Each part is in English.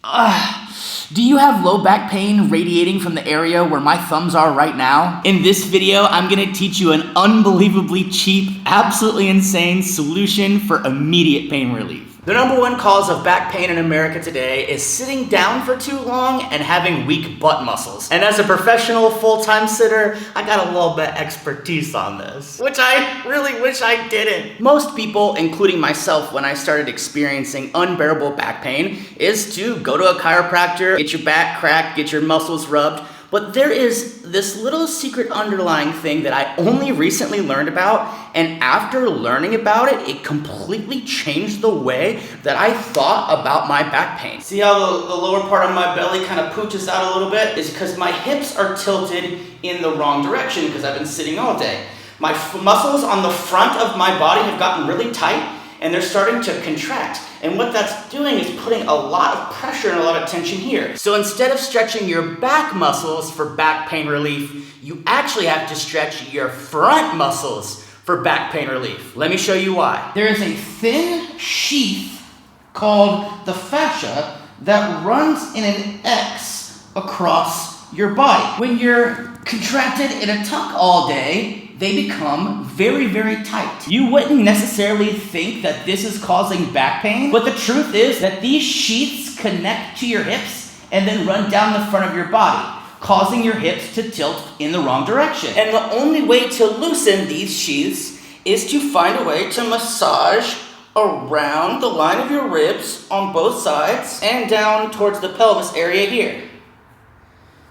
Do you have low back pain radiating from the area where my thumbs are right now? In this video, I'm gonna teach you an unbelievably cheap, absolutely insane solution for immediate pain relief. The number one cause of back pain in America today is sitting down for too long and having weak butt muscles. And as a professional full-time sitter, I got a little bit expertise on this, which I really wish I didn't. Most people, including myself, when I started experiencing unbearable back pain, is to go to a chiropractor, get your back cracked, get your muscles rubbed. But there is this little secret underlying thing that I only recently learned about, and after learning about it, it completely changed the way that I thought about my back pain. See how the lower part of my belly kind of pooches out a little bit? Is because my hips are tilted in the wrong direction because I've been sitting all day. My muscles on the front of my body have gotten really tight, and they're starting to contract. And what that's doing is putting a lot of pressure and a lot of tension here. So instead of stretching your back muscles for back pain relief, you actually have to stretch your front muscles for back pain relief. Let me show you why. There is a thin sheath called the fascia that runs in an X across your body. When you're contracted in a tuck all day, they become very, very tight. You wouldn't necessarily think that this is causing back pain, but the truth is that these sheaths connect to your hips and then run down the front of your body, causing your hips to tilt in the wrong direction. And the only way to loosen these sheaths is to find a way to massage around the line of your ribs on both sides and down towards the pelvis area here.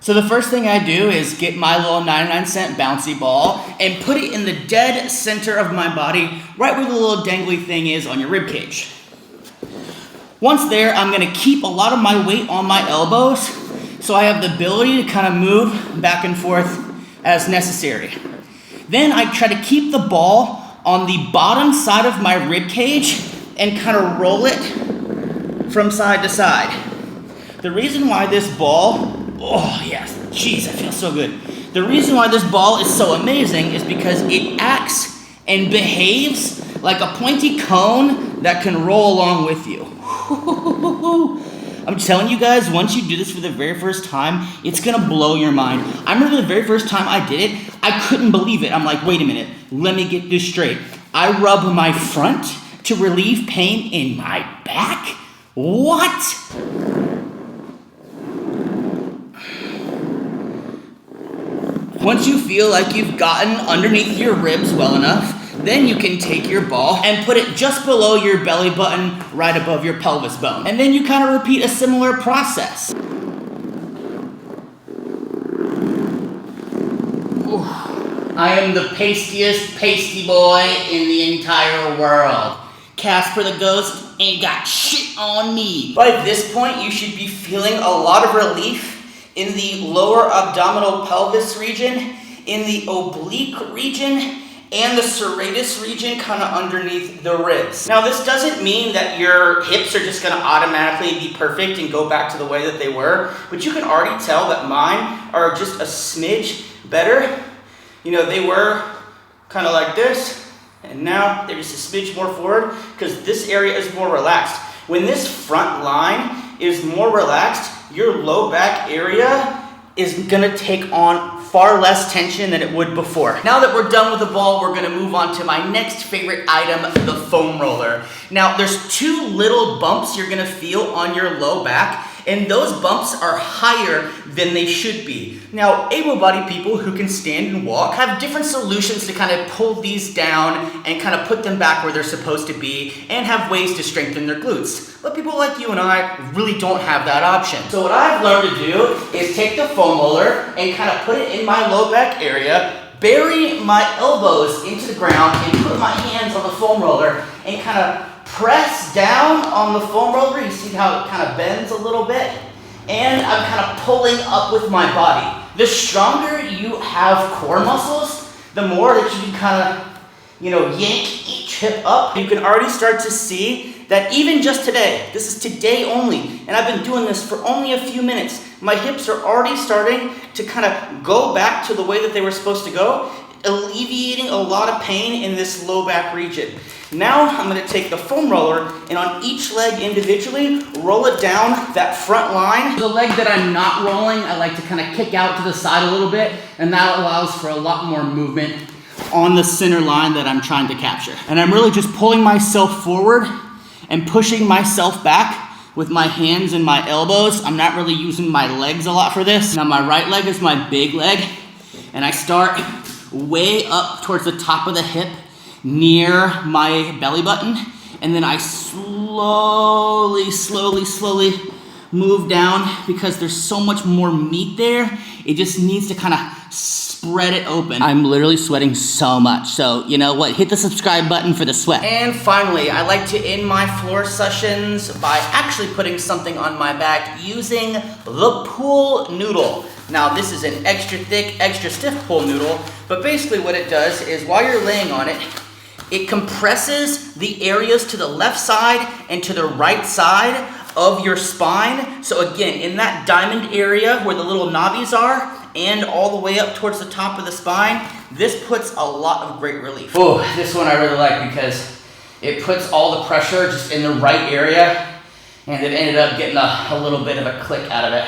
So the first thing I do is get my little 99-cent bouncy ball and put it in the dead center of my body, right where the little dangly thing is on your rib cage. Once there, I'm gonna keep a lot of my weight on my elbows so I have the ability to kind of move back and forth as necessary. Then I try to keep the ball on the bottom side of my rib cage and kind of roll it from side to side. The reason why this ball, oh yes, jeez, I feel so good. The reason why this ball is so amazing is because it acts and behaves like a pointy cone that can roll along with you. I'm telling you guys, once you do this for the very first time, it's gonna blow your mind. I remember the very first time I did it, I couldn't believe it. I'm like, wait a minute, let me get this straight. I rub my front to relieve pain in my back? What? Once you feel like you've gotten underneath your ribs well enough, then you can take your ball and put it just below your belly button, right above your pelvis bone. And then you kind of repeat a similar process. Ooh. I am the pastiest pasty boy in the entire world. Casper the Ghost ain't got shit on me. By this point, you should be feeling a lot of relief in the lower abdominal pelvis region, in the oblique region, and the serratus region kind of underneath the ribs. Now this doesn't mean that your hips are just gonna automatically be perfect and go back to the way that they were, but you can already tell that mine are just a smidge better. You know, they were kind of like this, and now they're just a smidge more forward because this area is more relaxed. When this front line is more relaxed, your low back area is gonna take on far less tension than it would before. Now that we're done with the ball, we're gonna move on to my next favorite item, the foam roller. Now, there's two little bumps you're gonna feel on your low back, and those bumps are higher than they should be. Now, able-bodied people who can stand and walk have different solutions to kind of pull these down and kind of put them back where they're supposed to be and have ways to strengthen their glutes. But people like you and I really don't have that option. So what I've learned to do is take the foam roller and kind of put it in my low back area, bury my elbows into the ground and put my hands on the foam roller and kind of press down on the foam roller. You see how it kind of bends a little bit? And I'm kind of pulling up with my body. The stronger you have core muscles, the more that you can kind of, yank each hip up. You can already start to see that even just today, this is today only, and I've been doing this for only a few minutes, my hips are already starting to kind of go back to the way that they were supposed to go. alleviating a lot of pain in this low back region. Now I'm going to take the foam roller and on each leg individually, roll it down that front line. The leg that I'm not rolling, I like to kind of kick out to the side a little bit, and that allows for a lot more movement on the center line that I'm trying to capture. And I'm really just pulling myself forward and pushing myself back with my hands and my elbows. I'm not really using my legs a lot for this. Now my right leg is my big leg, and I start way up towards the top of the hip near my belly button, and then I slowly move down because there's so much more meat there. It just needs to kind of spread it open. I'm literally sweating so much. So you know what? Hit the subscribe button for the sweat. And finally, I like to end my floor sessions by actually putting something on my back using the pool noodle. Now this is an extra thick, extra stiff pool noodle, but basically what it does is while you're laying on it, it compresses the areas to the left side and to the right side of your spine. So again, in that diamond area where the little knobbies are and all the way up towards the top of the spine, this puts a lot of great relief. Oh, this one I really like because it puts all the pressure just in the right area, and it ended up getting a little bit of a click out of it.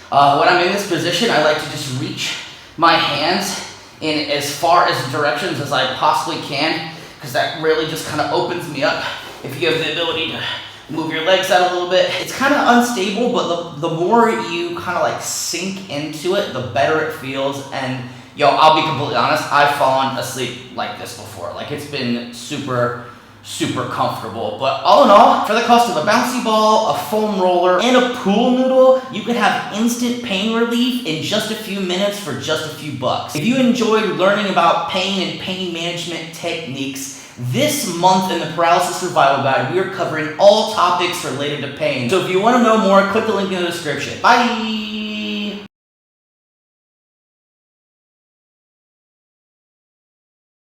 When I'm in this position, I like to just reach my hands in as far as directions as I possibly can, because that really just kind of opens me up. If you have the ability to move your legs out a little bit, it's kind of unstable, but the more you kind of like sink into it, the better it feels. And yo, I'll be completely honest, I've fallen asleep like this before. Like it's been super comfortable. But all in all, for the cost of a bouncy ball, a foam roller, and a pool noodle, you could have instant pain relief in just a few minutes for just a few bucks. If you enjoyed learning about pain and pain management techniques, this month in the Paralysis Survival Guide, we are covering all topics related to pain. So if you want to know more, click the link in the description. Bye!